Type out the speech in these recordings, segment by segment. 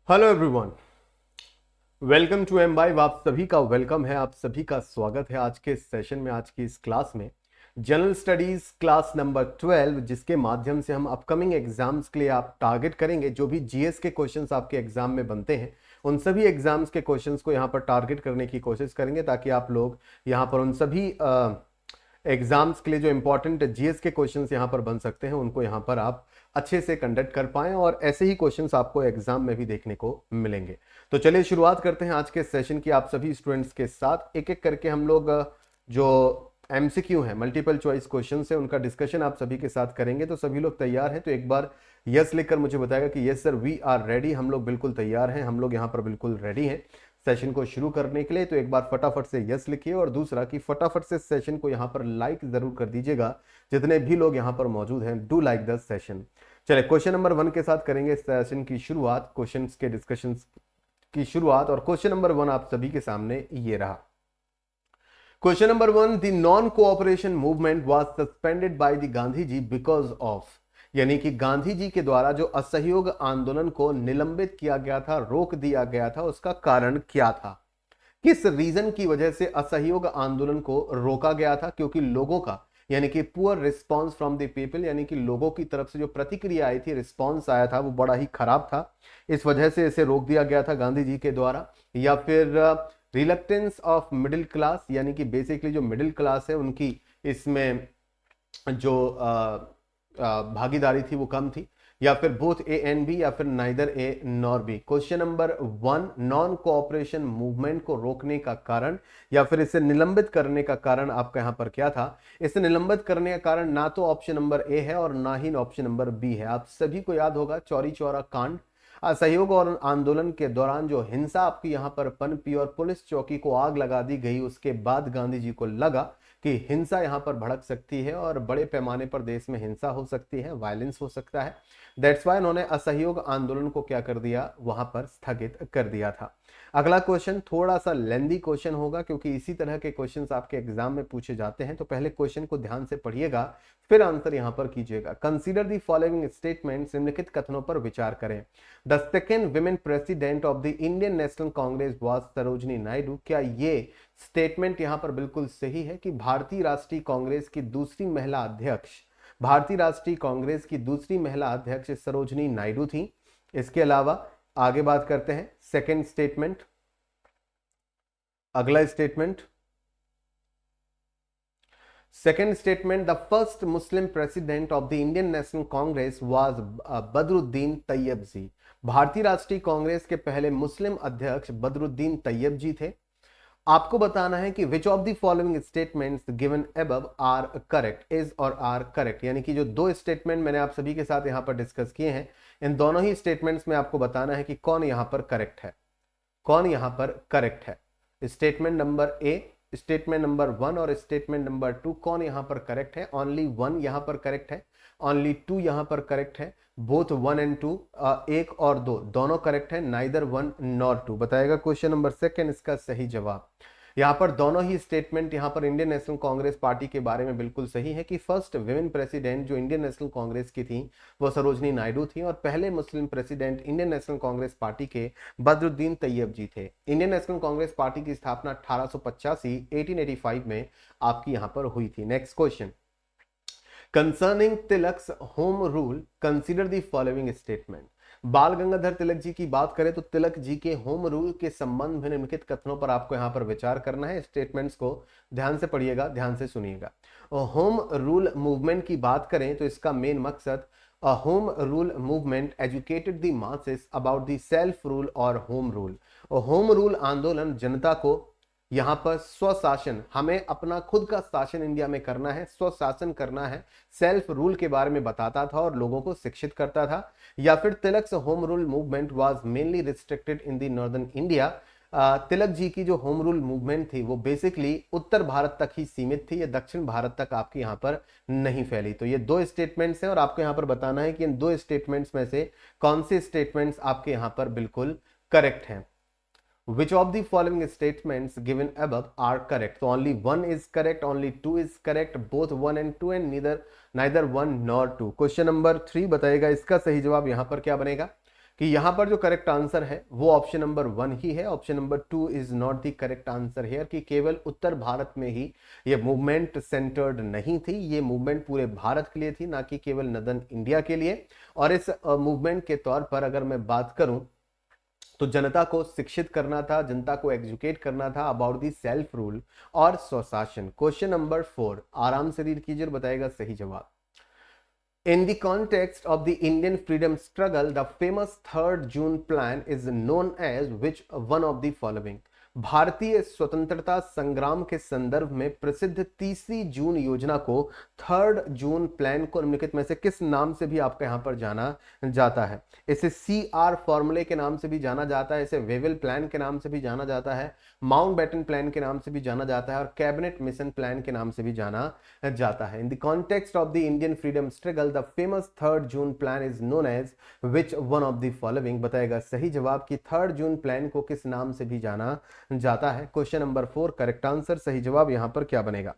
Hello everyone, welcome to Imbibe. आप सभी का वेलकम है, आप सभी का स्वागत है आज के इस सेशन में, आज की इस क्लास में। जनरल स्टडीज क्लास नंबर 12, जिसके माध्यम से हम अपकमिंग एग्जाम्स के लिए आप टारगेट करेंगे। जो भी जीएस के क्वेश्चंस आपके एग्जाम में बनते हैं, उन सभी एग्जाम्स के क्वेश्चंस को यहाँ पर टारगेट करने की कोशिश करेंगे, ताकि आप लोग यहाँ पर उन सभी एग्जाम्स के लिए जो इंपॉर्टेंट जीएस के क्वेश्चंस यहाँ पर बन सकते हैं, उनको यहाँ पर आप अच्छे से कंडक्ट कर पाएं और ऐसे ही क्वेश्चंस आपको एग्जाम में भी देखने को मिलेंगे। तो चलिए शुरुआत करते हैं आज के सेशन की। आप सभी स्टूडेंट्स के साथ एक एक करके हम लोग जो एमसीक्यू हैं, मल्टीपल चॉइस क्वेश्चन है, उनका डिस्कशन आप सभी के साथ करेंगे। तो सभी लोग तैयार हैं तो एक बार यस लिखकर मुझे बताएगा कि yes sir we are ready. हम लोग बिल्कुल तैयार हैं, हम लोग यहाँ पर बिल्कुल रेडी हैं सेशन को शुरू करने के लिए। तो एक बार फटाफट से यस लिखिए, और दूसरा कि फटाफट से सेशन को यहाँ पर लाइक जरूर कर दीजिएगा। जितने भी लोग यहाँ पर मौजूद हैं, डू लाइक द सेशन। चलिए क्वेश्चन नंबर 1 के साथ करेंगे सेशन की शुरुआत, क्वेश्चंस के डिस्कशन की शुरुआत। और क्वेश्चन नंबर 1 आप सभी के सामने ये रहा। Question number 1, the non cooperation movement was suspended by the Gandhi ji because of, यानी कि गांधी जी के द्वारा जो असहयोग आंदोलन को निलंबित किया गया था, रोक दिया गया था, उसका कारण क्या था? किस रीजन की वजह से असहयोग आंदोलन को रोका गया था? क्योंकि लोगों का, यानी कि poor response from the people, यानी कि लोगों की तरफ से जो प्रतिक्रिया आई थी, रिस्पांस आया था, वो बड़ा ही खराब था। इस वजह से इसे रोक दिया गया था गांधी जी के द्वारा। या फिर रिलक्टेंस ऑफ मिडिल क्लास, यानी कि बेसिकली जो मिडिल क्लास है उनकी इसमें जो भागीदारी थी वो कम थी। या फिर बोथ ए एंड बी, या फिर neither A nor B. Question number 1, non cooperation movement को रोकने का कारण या फिर इसे निलंबित करने का कारण आपका यहां पर क्या था? इसे निलंबित करने का कारण ना तो ऑप्शन नंबर ए है और ना ही ऑप्शन नंबर बी है। आप सभी को याद होगा चौरी चौरा कांड, असहयोग और आंदोलन के दौरान जो हिंसा आपकी यहां पर पनपी और पुलिस चौकी को आग लगा दी गई। उसके बाद गांधी जी को लगा कि हिंसा यहां पर भड़क सकती है और बड़े पैमाने पर देश में हिंसा हो सकती है, वायलेंस हो सकता है। दैट्स वाई उन्होंने असहयोग आंदोलन को क्या कर दिया, वहां पर स्थगित कर दिया था। अगला क्वेश्चन थोड़ा सा लेंदी क्वेश्चन होगा, क्योंकि इसी तरह के क्वेश्चंस आपके एग्जाम में पूछे जाते हैं। तो पहले क्वेश्चन को ध्यान से पढ़िएगा, फिर आंसर यहां पर कीजिएगा। कंसीडर दी फॉलोइंग स्टेटमेंट्स, निम्नलिखित कथनों पर विचार करें। The second women president of the Indian National Congress was Sarojini Naidu. क्या ये स्टेटमेंट यहां पर बिल्कुल सही है कि भारतीय राष्ट्रीय कांग्रेस की दूसरी महिला अध्यक्ष, भारतीय राष्ट्रीय कांग्रेस की दूसरी महिला अध्यक्ष सरोजनी नायडू थी? इसके अलावा आगे बात करते हैं सेकेंड स्टेटमेंट। अगला statement, second statement, the first Muslim president of the Indian National Congress was Badruddin Tyab ji. भारतीय राष्ट्रीय कांग्रेस के पहले मुस्लिम अध्यक्ष बदरुद्दीन तैयब जी थे। आपको बताना है कि which of the following statements given above are correct, is और आर करेक्ट, यानी कि जो दो स्टेटमेंट मैंने आप सभी के साथ यहां पर डिस्कस किए हैं, इन दोनों ही स्टेटमेंट्स में आपको बताना है कि कौन यहां पर करेक्ट है, कौन यहां पर करेक्ट है। Statement number A, statement number 1 और स्टेटमेंट नंबर 2, कौन यहां पर करेक्ट है? ओनली 1 यहां पर करेक्ट है, ओनली 2 यहां पर करेक्ट है। बोथ 1 एंड 2, 1 और 2 दोनों करेक्ट है, नाइदर 1 नॉर 2। बताएगा क्वेश्चन नंबर सेकंड इसका सही जवाब। यहां पर दोनों ही स्टेटमेंट यहां पर इंडियन नेशनल कांग्रेस पार्टी के बारे में बिल्कुल सही है कि फर्स्ट विमेन प्रेसिडेंट जो इंडियन नेशनल कांग्रेस की थी वो सरोजनी नायडू थी, और पहले मुस्लिम president Indian National Congress party के बदरुद्दीन तैयब जी थे। इंडियन नेशनल कांग्रेस पार्टी की स्थापना 1885 1885 में आपकी यहां पर हुई थी। Next question, concerning Tilak's home rule consider the following statement. बाल गंगाधर तिलक जी की बात करें तो तिलक जी के होम रूल के संबंध में निम्नलिखित कथनों पर आपको यहां पर विचार करना है। स्टेटमेंट्स को ध्यान से पढ़िएगा, ध्यान से सुनिएगा। होम रूल मूवमेंट की बात करें तो इसका मेन मकसद, home rule movement educated the masses about the self rule और होम रूल। होम रूल आंदोलन जनता को यहां पर स्वशासन, हमें अपना खुद का शासन इंडिया में करना है, स्वशासन करना है, सेल्फ रूल के बारे में बताता था और लोगों को शिक्षित करता था। या फिर Tilak's home rule movement was mainly restricted in the northern India. Tilak ji की जो होम रूल मूवमेंट थी वो बेसिकली उत्तर भारत तक ही सीमित थी, ये दक्षिण भारत तक आपके यहाँ पर नहीं फैली। तो ये दो स्टेटमेंट्स हैं और आपको यहाँ पर बताना है कि इन दो स्टेटमेंट्स में से कौन से स्टेटमेंट्स आपके यहाँ पर बिल्कुल करेक्ट हैं। Which of the following statements given above are correct? So only one is correct, only two is correct, both 1 and 2 and neither 1 nor 2. Question number 3 बताएगा इसका सही जवाब। यहां पर क्या बनेगा? कि यहां पर जो करेक्ट आंसर है वो ऑप्शन नंबर 1 ही है। Option number 2 is not the correct answer here, कि केवल उत्तर भारत में ही ये मूवमेंट सेंटर्ड नहीं थी, ये मूवमेंट पूरे भारत के लिए थी, ना कि केवल नदन इंडिया के लिए। और इस मूवमेंट के तौर पर अगर मैं बात करूं तो जनता को शिक्षित करना था, जनता को एजुकेट करना था अबाउट दी सेल्फ रूल और स्वशासन। क्वेश्चन नंबर 4 आराम से रीड कीजिए और बताएगा सही जवाब। In the context of the Indian freedom struggle, the famous 3rd June plan is known as which one of the following? भारतीय स्वतंत्रता संग्राम के संदर्भ में प्रसिद्ध 3 जून योजना को 3rd जून प्लान को निम्नलिखित में से किस नाम से भी आपका यहां पर जाना जाता है? इसे CR फॉर्मूले के नाम से भी जाना जाता है, इसे वेवेल प्लान के नाम से भी जाना जाता है, माउंटबेटन प्लान के नाम से भी जाना जाता है और कैबिनेट मिशन प्लान के नाम से भी जाना जाता है। In the context of the Indian freedom struggle the famous 3rd June plan is known as which one of the following? बताएगा सही जवाब कि 3rd जून प्लान को किस नाम से भी जाना जाता है। Question number 4 correct answer. सही जवाब यहां पर क्या बनेगा?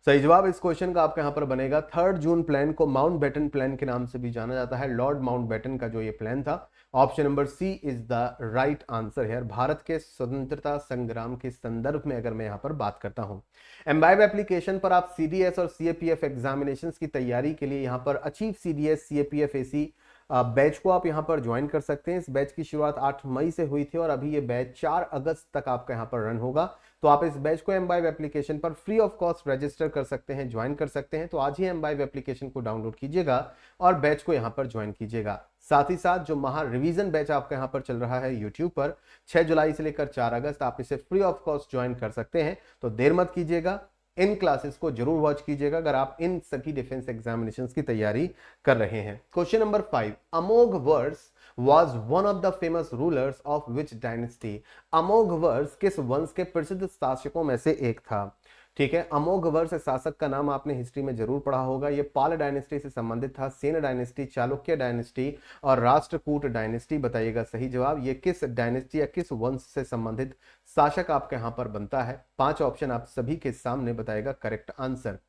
सही जवाब इस क्वेश्चन का आपका यहां पर बनेगा 3rd जून प्लान को माउंटबेटन प्लान के नाम से भी जाना जाता है। लॉर्ड माउंटबेटन का जो ये प्लान था, option number C is the right answer है। भारत के स्वतंत्रता संग्राम के संदर्भ में अगर मैं यहां पर बात करता हूं, एम्बाइब एप्लीकेशन पर आप सीडीएस और सीएपीएफ एग्जामिनेशंस की तैयारी के लिए यहां पर achieve CDS CAPF AC batch को आप यहां पर ज्वाइन कर सकते हैं। इस बैच की शुरुआत 8 मई से हुई थी और अभी ये बैच 4 अगस्त तक आपका यहां पर रन होगा। तो आप इस बैच को एम्बाइब एप्लीकेशन पर फ्री ऑफ कॉस्ट रजिस्टर कर सकते हैं, ज्वाइन कर सकते हैं। तो आज ही एम्बाइब एप्लीकेशन को डाउनलोड कीजिएगा और बैच को यहां पर ज्वाइन कीजिएगा। साथ ही साथ जो महा रिवीजन बैच आपका यहां पर चल रहा है यूट्यूब पर 6 जुलाई से लेकर 4 अगस्त, आप इसे फ्री ऑफ कॉस्ट ज्वाइन कर सकते हैं। तो देर मत कीजिएगा, इन क्लासेस को जरूर वॉच कीजिएगा अगर आप इन सभी डिफेंस एग्जामिनेशंस की तैयारी कर रहे हैं। क्वेश्चन नंबर 5 अमोघ वर्ष was one of the famous rulers of which dynasty? अमोघ वर्ष किस वंश के प्रसिद्ध शासकों में से एक था? ठीक है, अमोघ वर्ष शासक का नाम आपने हिस्ट्री में जरूर पढ़ा होगा। ये पाल डायनेस्टी से संबंधित था, सेन डायनेस्टी, चालुक्य डायनेस्टी और राष्ट्रकूट डायनेस्टी। बताइएगा सही जवाब, ये किस डायनेस्टी या किस वंश से संबंधित शासक आपके यहां पर बनता है? 5 ऑप्शन आप सभी के सामने, बताएगा करेक्ट आंसर।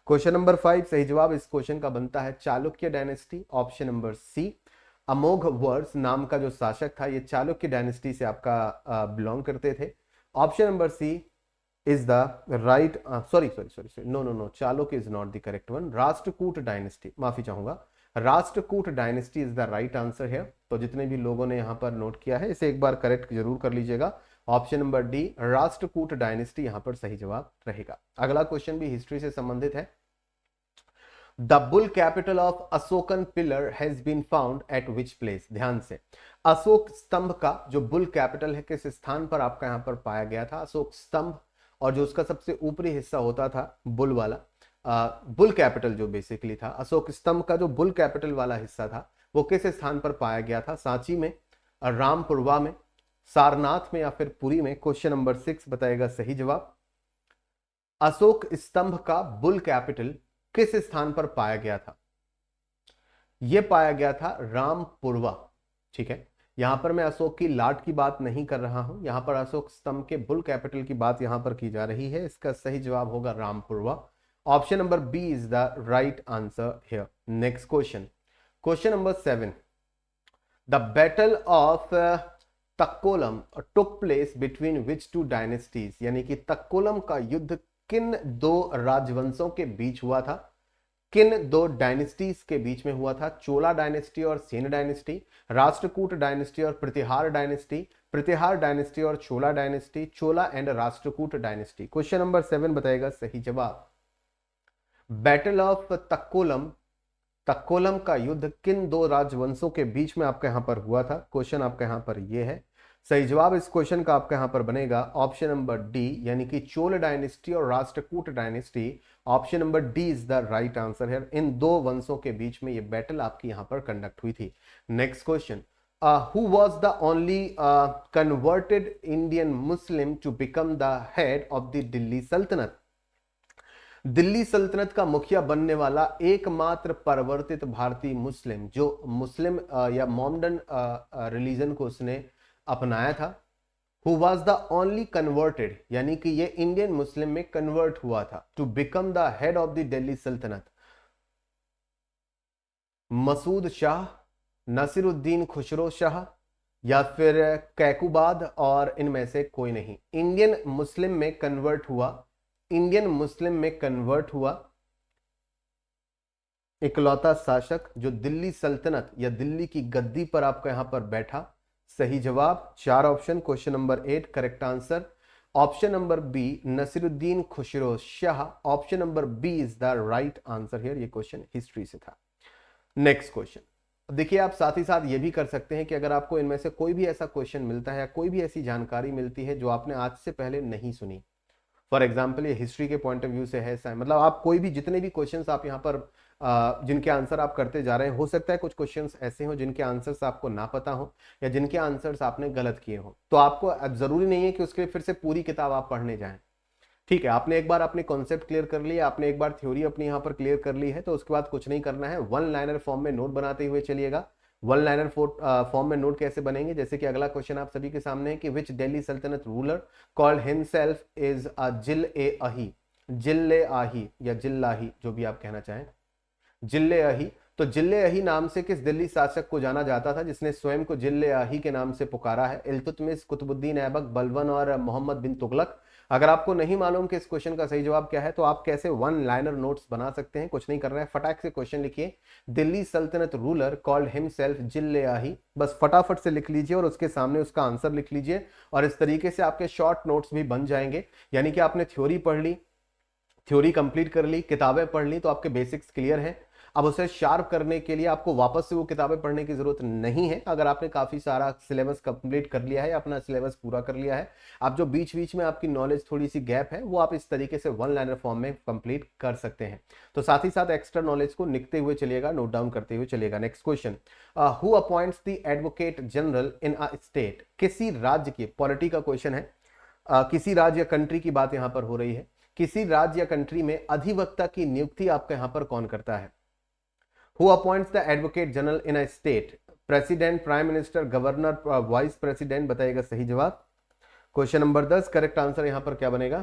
क्वेश्चन नंबर 5 सही जवाब इस क्वेश्चन का बनता है Chalukya dynasty, option number C. Amoghavarsha नाम का जो शासक था ये चालुक्य डायनेस्टी से आपका बिलोंग करते थे। Option number C is the right, sorry no, Chalukya is not the correct one. Rashtrakuta dynasty, माफी चाहूंगा, Rashtrakuta dynasty is the right answer है। तो जितने भी लोगों ने यहां पर नोट किया है इसे एक बार करेक्ट जरूर कर लीजिएगा। Option number D Rashtrakuta dynasty यहां पर सही जवाब रहेगा। अगला क्वेश्चन भी हिस्ट्री से संबंधित है। The bull capital of Ashokan pillar has been found at which place? ध्यान से, अशोक स्तंभ का जो बुल कैपिटल है किस स्थान पर आपका यहां पर पाया गया था? अशोक स्तंभ और जो उसका सबसे ऊपरी हिस्सा होता था बुल वाला, बुल कैपिटल जो बेसिकली था, अशोक स्तंभ का जो बुल कैपिटल वाला हिस्सा था वो किस स्थान पर पाया गया था? सांची में, रामपुरवा में, सारनाथ में या फिर पुरी में? क्वेश्चन नंबर 6 बताएगा सही जवाब। अशोक स्तंभ का बुल कैपिटल किस स्थान पर पाया गया था? यह पाया गया था रामपुरवा। ठीक है, यहां पर मैं अशोक की लाट की बात नहीं कर रहा हूं, यहां पर अशोक स्तंभ के बुल कैपिटल की बात यहां पर की जा रही है। इसका सही जवाब होगा Rampurva. Option number B is the right answer here. Next question, question number 7 the battle of Takkolam took place between which two dynasties? यानी कि तक्कोलम का युद्ध किन 2 राजवंशों के बीच हुआ था? किन 2 डायनेस्टीज के बीच में हुआ था? चोला डायनेस्टी और सेन डायनेस्टी, राष्ट्रकूट डायनेस्टी और प्रतिहार डायनेस्टी, प्रतिहार डायनेस्टी और Chola dynasty, Chola and Rashtrakuta dynasty? Question number 7 बताएगा सही जवाब। बैटल ऑफ तक्कोलम, तक्कोलम का युद्ध किन 2 राजवंशों के बीच में आपका यहां पर हुआ था? क्वेश्चन आपका यहां पर यह है। सही जवाब इस क्वेश्चन का आपका यहां पर बनेगा ऑप्शन नंबर डी, यानी कि चोल डायनेस्टी और Rashtrakuta dynasty. Option number D is the right answer है। इन 2 वंशों के बीच में ये बैटल आपकी यहां पर कंडक्ट हुई थी। Next question, who was the only converted Indian Muslim to become the head of the Delhi Saltanat? Delhi सल्तनत का मुखिया बनने वाला एकमात्र परिवर्तित भारतीय मुस्लिम, जो मुस्लिम या मोमडन रिलीजन को उसने अपनाया था। Who was the only converted, यानी कि ये इंडियन मुस्लिम में कन्वर्ट हुआ था to become the head of the Delhi Saltanat? Masud Shah, Naseeruddin Khusro Shah या फिर कैकुबाद और इनमें से कोई नहीं। इंडियन मुस्लिम में कन्वर्ट हुआ, इंडियन मुस्लिम में कन्वर्ट हुआ इकलौता शासक जो दिल्ली सल्तनत या दिल्ली की गद्दी पर आपका यहां पर बैठा। सही जवाब 4 option, question number 8 correct answer. Option number B Nasiruddin Khusro Shah, option number B is the right answer here. ये क्वेश्चन हिस्ट्री से था। नेक्स्ट क्वेश्चन देखिए, आप साथ ही साथ ये भी कर सकते हैं कि अगर आपको इनमें से कोई भी ऐसा क्वेश्चन मिलता है या कोई भी ऐसी जानकारी मिलती है जो आपने आज से पहले नहीं सुनी, फॉर एग्जाम्पल ये हिस्ट्री के पॉइंट ऑफ व्यू से है, मतलब आप कोई भी जितने भी क्वेश्चंस आप यहाँ पर जिनके आंसर आप करते जा रहे हैं, हो सकता है कुछ क्वेश्चंस ऐसे हो जिनके आंसर्स आपको ना पता हो या जिनके आंसर्स आपने गलत किए हो, तो आपको अब जरूरी नहीं है कि उसके लिए फिर से पूरी किताब आप पढ़ने जाएं। ठीक है, आपने एक बार अपने कॉन्सेप्ट क्लियर कर लिया, आपने एक बार थ्योरी अपनी यहाँ पर क्लियर कर ली है, तो उसके बाद कुछ नहीं करना है, वन लाइनर फॉर्म में नोट बनाते हुए चलिएगा। वन लाइनर फॉर्म में नोट कैसे बनेंगे, जैसे कि अगला क्वेश्चन आप सभी के सामने है कि which Delhi Sultanate ruler called himself is a Zill e Ilahi, Zill e Ilahi या जिल्लाही, जो भी आप कहना चाहें, जिल्ले-अही। तो जिल्ले-अही नाम से किस दिल्ली शासक को जाना जाता था जिसने स्वयं को जिल्ले-अही के नाम से पुकारा है? इल्तुतमिश, कुतुबुद्दीन ऐबक, बलबन और मोहम्मद बिन तुगलक। अगर आपको नहीं मालूम कि इस क्वेश्चन का सही जवाब क्या है तो आप कैसे वन लाइनर नोट्स बना सकते हैं, कुछ नहीं करना है, फटाक से क्वेश्चन लिखिए, Delhi Sultanate ruler called himself जिल्ले-आही, बस फटाफट से लिख लीजिए और उसके सामने उसका आंसर लिख लीजिए, और इस तरीके से आपके शॉर्ट नोट्स भी बन जाएंगे। यानी कि आपने थ्योरी पढ़ ली, थ्योरी कंप्लीट कर ली, किताबें पढ़ ली, तो आपके बेसिक्स क्लियर हैं। अब उसे शार्प करने के लिए आपको वापस से वो किताबें पढ़ने की जरूरत नहीं है। अगर आपने काफी सारा सिलेबस कंप्लीट कर लिया है, अपना सिलेबस पूरा कर लिया है, आप जो बीच बीच में आपकी नॉलेज थोड़ी सी गैप है वो आप इस तरीके से वन लाइनर फॉर्म में कंप्लीट कर सकते हैं। तो साथ ही साथ एक्स्ट्रा नॉलेज को लिखते हुए चलिएगा, नोट डाउन करते हुए चलिएगा। Next question, who appoints the advocate general in a state? किसी राज्य की, पॉलिटी का क्वेश्चन है, किसी राज्य या कंट्री की बात यहां पर हो रही है, किसी राज्य या कंट्री में अधिवक्ता की नियुक्ति आपका यहां पर कौन करता है? Who appoints the advocate general in a state? President, prime minister, governor, vice president, बताइएगा सही जवाब। क्वेश्चन नंबर 10 करेक्ट आंसर यहां पर क्या बनेगा?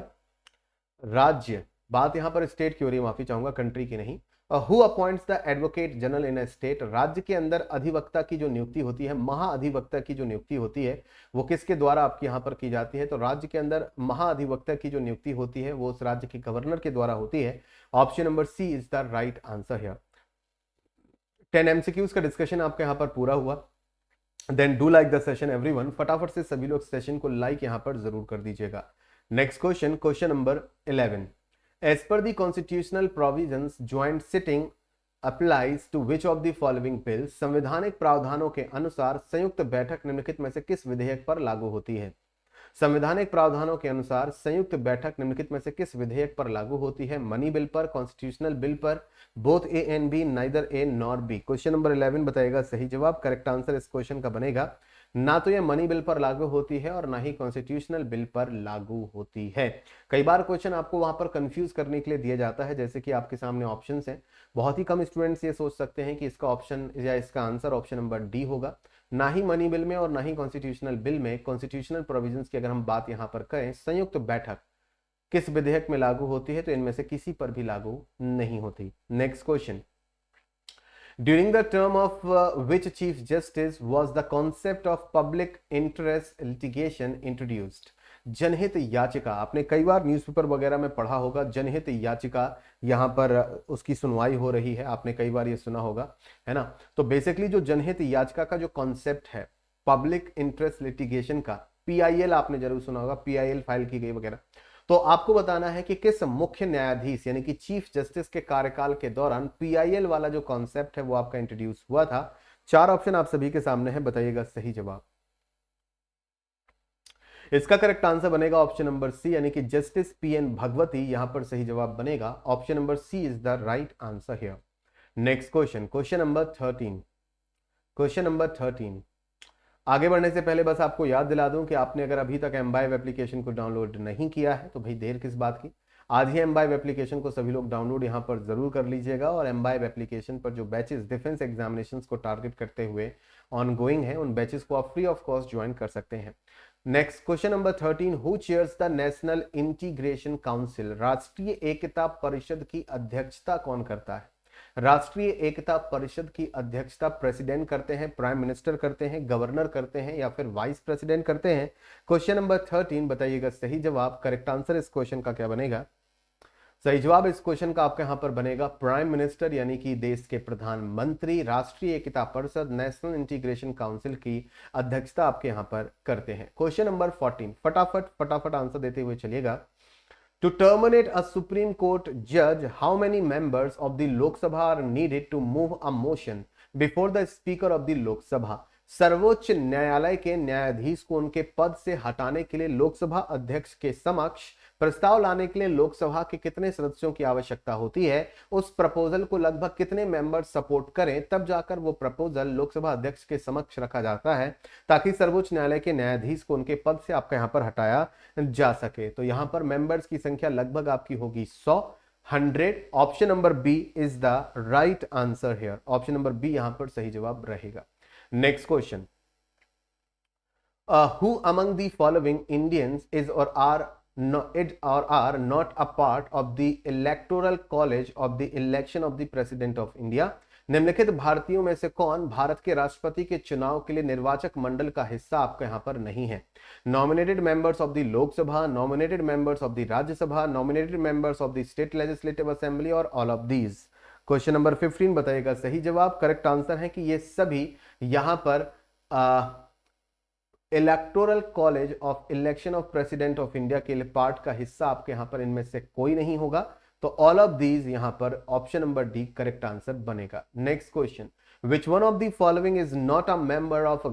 राज्य। बात यहां पर स्टेट की हो रही है, माफी चाहूंगा, कंट्री की नहीं। Who appoints the advocate general in a state? राज्य के अंदर अधिवक्ता की जो नियुक्ति होती है, महाअधिवक्ता की जो नियुक्ति होती है, वो किसके द्वारा आपकी यहां पर की जाती है? तो राज्य के अंदर महाअधिवक्ता की जो नियुक्ति होती है वो उस राज्य के गवर्नर के द्वारा होती है। Option number C is the right answer here. 10 MCQs का डिस्कशन आपका यहाँ पर पूरा हुआ। Then do like the session everyone, फटाफट से सभी लोग सेशन को लाइक यहाँ पर जरूर कर दीजिएगा। Next question, question number 11, as per the constitutional provisions joint sitting applies to which of the following bill? संवैधानिक प्रावधानों के अनुसार संयुक्त बैठक निम्नलिखित में से किस विधेयक पर लागू होती है? संवैधानिक प्रावधानों के अनुसार संयुक्त बैठक निम्नलिखित में से किस विधेयक पर लागू होती है? मनी बिल पर, कॉन्स्टिट्यूशनल बिल पर, both A and B, neither A nor B. Question number 11 बताएगा सही जवाब। करेक्ट आंसर इस क्वेश्चन का बनेगा, ना तो ये मनी बिल पर लागू होती है और ना ही कॉन्स्टिट्यूशनल बिल पर लागू होती है। कई बार क्वेश्चन आपको वहां पर कंफ्यूज करने के लिए दिया जाता है, जैसे कि आपके सामने ऑप्शंस हैं, बहुत ही कम स्टूडेंट्स ये सोच सकते हैं कि इसका ऑप्शन या इसका आंसर ऑप्शन नंबर डी होगा। ना ही मनी बिल में और ना ही कॉन्स्टिट्यूशनल बिल में कॉन्स्टिट्यूशनल प्रोविजंस की अगर हम बात यहां पर करें, संयुक्त बैठक किस विधेयक में लागू होती है, तो इनमें से किसी पर भी लागू नहीं होती। Next question, during the term of which chief justice was the concept of public interest litigation introduced? जनहित याचिका, आपने कई बार न्यूज़पेपर वगैरह में पढ़ा होगा, जनहित याचिका यहां पर उसकी सुनवाई हो रही है, आपने कई बार ये सुना होगा, है ना। तो बेसिकली जो जनहित याचिका का जो कॉन्सेप्ट है, पब्लिक इंटरेस्ट लिटिगेशन का, पीआईएल आपने जरूर सुना होगा, पीआईएल फाइल की गई वगैरह। तो आपको बताना है कि किस मुख्य न्यायाधीश यानी कि चीफ जस्टिस के कार्यकाल के दौरान पीआईएल वाला जो कॉन्सेप्ट है वो आपका इंट्रोड्यूस हुआ था। 4 ऑप्शन आप सभी के सामने है, बताइएगा सही जवाब। इसका करेक्ट आंसर बनेगा ऑप्शन नंबर सी, यानी कि जस्टिस पीएन भगवती यहां पर सही जवाब बनेगा। Option number C is the right answer here. Next question, question number 13, question number 13। आगे बढ़ने से पहले बस आपको याद दिला दूं कि आपने अगर अभी तक एमबाइव एप्लीकेशन को डाउनलोड नहीं किया है तो भाई देर किस बात की, आज ही एमबाइव एप्लीकेशन को सभी लोग डाउनलोड यहां पर जरूर कर लीजिएगा। और एमबाइव एप्लीकेशन पर जो बैचेस डिफेंस एग्जामिनेशंस को टारगेट करते हुए ऑनगोइंग है, उन बैचेस को आप फ्री ऑफ कॉस्ट ज्वाइन कर सकते हैं। Next question number 13, who chairs the national integration council? राष्ट्रीय एकता परिषद की अध्यक्षता कौन करता है? राष्ट्रीय एकता परिषद की अध्यक्षता प्रेसिडेंट करते हैं, प्राइम मिनिस्टर करते हैं, गवर्नर करते हैं या फिर वाइस प्रेसिडेंट करते हैं? क्वेश्चन नंबर 13 बताइएगा सही जवाब। करेक्ट आंसर इस क्वेश्चन का क्या बनेगा? सही जवाब इस क्वेश्चन का आपके यहां पर बनेगा प्राइम मिनिस्टर, यानी कि देश के प्रधानमंत्री राष्ट्रीय Ekta Parishad national integration council की अध्यक्षता आपके यहां पर करते हैं। क्वेश्चन नंबर 14 फटाफट फटाफट आंसर देते हुए चलिएगा। To terminate a supreme court जज, how many members of the Lok Sabha are needed to move a motion before the speaker of the Lok Sabha? सर्वोच्च न्यायालय के न्यायाधीश को उनके पद से हटाने के लिए लोकसभा अध्यक्ष के समक्ष प्रस्ताव लाने के लिए लोकसभा के कितने सदस्यों की आवश्यकता होती है? उस प्रपोजल को लगभग कितने मेंबर सपोर्ट करें तब जाकर वो प्रपोजल लोकसभा अध्यक्ष के समक्ष रखा जाता है ताकि सर्वोच्च न्यायालय के न्यायाधीश को उनके पद से आपका यहां पर हटाया जा सके? तो यहां पर मेंबर्स की संख्या लगभग आपकी होगी 100, 100। Option number B is the right answer here. Option number B यहां पर सही जवाब रहेगा। Next question, who among the following Indians is or are not a part of the electoral college of the election of the president of India? निम्नलिखित भारतीयों में से कौन भारत के राष्ट्रपति के चुनाव के लिए निर्वाचक मंडल का हिस्सा आपका यहां पर नहीं है? Nominated members of the Lok Sabha, nominated members of the Rajya Sabha, nominated members of the state legislative assembly और all of these? Question number 15 बताइएगा सही जवाब। करेक्ट आंसर है कि ये सभी यहां पर electoral college of election of president of India के लिए पार्ट का हिस्सा आपके यहां पर इनमें से कोई नहीं होगा। तो ऑल ऑफ दीज यहां पर option number D correct answer बनेगा। Next question, which one of the following is not a member of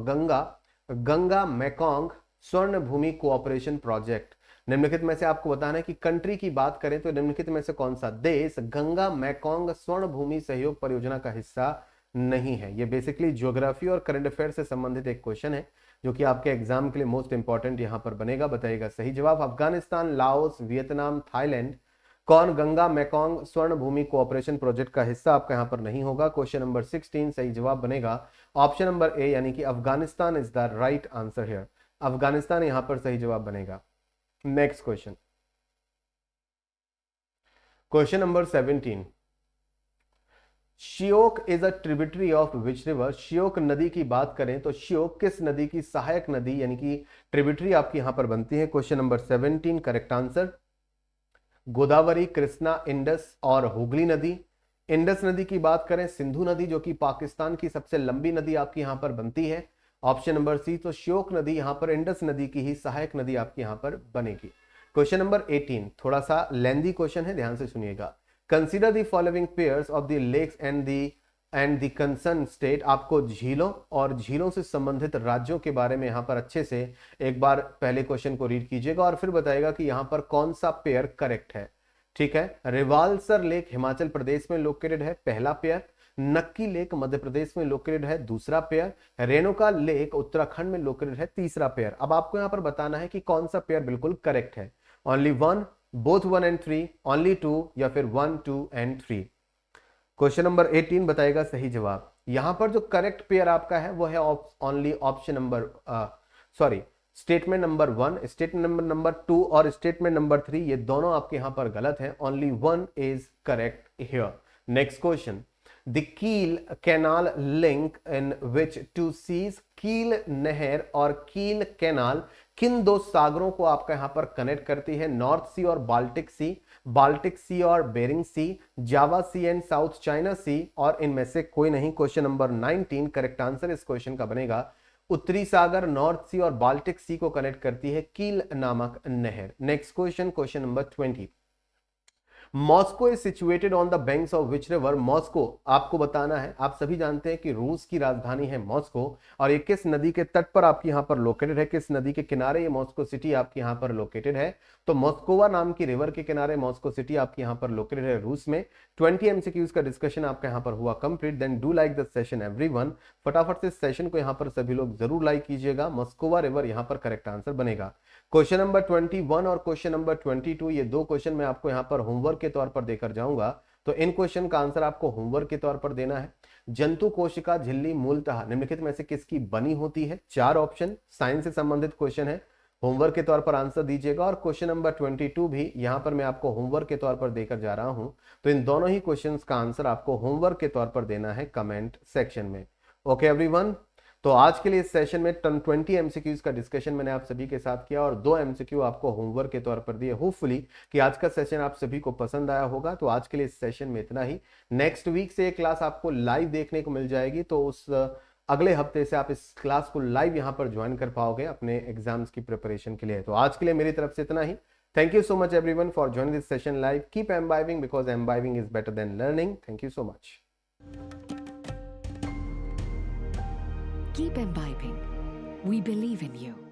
Ganga Mekong Swarna Bhoomi cooperation project? निम्नलिखित में से आपको बताना है कि कंट्री की बात करें तो निम्नलिखित में से कौन सा देश गंगा मैकोंग स्वर्ण भूमि सहयोग परियोजना का हिस्सा नहीं है? ये बेसिकली ज्योग्राफी और करंट अफेयर से संबंधित एक क्वेश्चन है जो कि आपके एग्जाम के लिए मोस्ट इंपॉर्टेंट यहां पर बनेगा। बताइएगा सही जवाब। अफगानिस्तान, लाओस, वियतनाम, थाईलैंड, कौन Ganga Mekong Swarna Bhoomi cooperation project का हिस्सा आपका यहां पर नहीं होगा? क्वेश्चन नंबर 16 सही जवाब बनेगा ऑप्शन नंबर ए, यानी कि Afghanistan is the right answer here. Afghanistan यहां पर सही जवाब बनेगा। Next question, question number 17, Shyok is a tributary of which river? Shyok नदी की बात करें तो श्योक किस नदी की सहायक नदी यानी कि ट्रिब्यूटरी आपकी यहां पर बनती है? Question number 17 correct answer Godavari, Krishna, Indus और हुगली नदी। इंडस नदी की बात करें, सिंधु नदी जो कि पाकिस्तान की सबसे लंबी नदी आपकी यहां पर बनती है। ऑप्शन नंबर सी, तो श्योक नदी यहां पर इंडस नदी की ही सहायक नदी आपकी यहां पर बनेगी। क्वेश्चन नंबर 18 थोड़ा सा लेंदी क्वेश्चन है, ध्यान से सुनिएगा। Consider the following pairs of the lakes and the concern state. आपको झीलों और झीलों से संबंधित राज्यों के बारे में यहां पर अच्छे से एक बार पहले क्वेश्चन को रीड कीजिएगा और फिर बताइएगा कि यहां पर कौन सा पेयर करेक्ट है। ठीक है, रिवाल्सर लेक हिमाचल प्रदेश में लोकेटेड है, पहला पेयर। नक्की लेक मध्य प्रदेश में लोकेटेड है, दूसरा पेयर। रेणुका लेक उत्तराखंड में लोकेटेड है, तीसरा पेयर। अब आपको यहां पर बताना है कि कौन सा पेयर बिल्कुल करेक्ट है। Only one, both 1 and 3, only 2 या फिर 1, 2 and 3? क्वेश्चन नंबर 18 बताएगा सही जवाब। यहां पर जो करेक्ट पेयर आपका है वो है only option number statement number 1, statement number 2 और स्टेटमेंट नंबर 3, ये दोनों आपके यहां पर गलत हैं। Only 1 is correct here. Next question, the Kiel canal links in which two seas? Kiel नहर और कील कैनाल किन दो सागरों को आपका यहां पर कनेक्ट करती है? नॉर्थ सी और बाल्टिक सी और Bering sea, Java sea and South China sea, और इनमें से कोई नहीं। क्वेश्चन नंबर 19 करेक्ट आंसर इस क्वेश्चन का बनेगा उत्तरी सागर, नॉर्थ सी और बाल्टिक सी को कनेक्ट करती है कील नामक नहर। Next question, question number 20, Moscow is situated on the banks of which river? Moscow आपको बताना है, आप सभी जानते हैं कि रूस की राजधानी है मॉस्को, और ये किस नदी के तट पर आपकी यहां पर लोकेटेड है? किस नदी के किनारे ये मॉस्को सिटी आपकी यहां पर लोकेटेड है? तो मॉस्कोवा नाम की रिवर के किनारे मॉस्को सिटी आपकी यहां पर लोकेटेड है रूस में। 20 एमसीक्यूज का डिस्कशन आपका यहां पर हुआ complete. Then do like the session everyone. फटाफट से इस सेशन को यहां पर सभी लोग जरूर लाइक कीजिएगा। मॉस्कोवा रिवर यहां पर करेक्ट आंसर बनेगा। क्वेश्चन नंबर 21 और क्वेश्चन नंबर 22, ये दो क्वेश्चन मैं आपको यहां पर होमवर्क के तौर पर देकर जाऊंगा, तो इन क्वेश्चन का आंसर आपको होमवर्क के तौर पर देना है। जंतु कोशिका झिल्ली मूलतः निम्नलिखित में से किसकी बनी होती है? 4 ऑप्शन, साइंस से संबंधित क्वेश्चन है। होमवर्क के तौर पर आंसर दीजिएगा। और क्वेश्चन नंबर 22 भी यहां पर मैं आपको होमवर्क के तौर पर देकर जा रहा हूं, तो इन दोनों ही क्वेश्चंस का आंसर आपको होमवर्क के तौर पर देना है कमेंट सेक्शन में। ओके एवरीवन, तो आज के लिए इस सेशन में 20 एमसीक्यूज का डिस्कशन मैंने आप सभी के साथ किया और 2 एमसीक्यू आपको होमवर्क के तौर पर दिए। होपफुली कि आज का सेशन आप सभी को पसंद आया होगा। तो आज के लिए इस सेशन में इतना ही। नेक्स्ट वीक से ये क्लास आपको लाइव देखने को मिल जाएगी, तो उस अगले हफ्ते से आप इस क्लास को लाइव यहां पर ज्वाइन कर पाओगे अपने एग्जाम्स की प्रिपरेशन के लिए। तो आज के लिए मेरी तरफ से इतना ही। Thank you so much everyone for joining this session live. Keep imbibing because imbibing is better than learning. Thank you so much. Keep imbibing. We believe in you.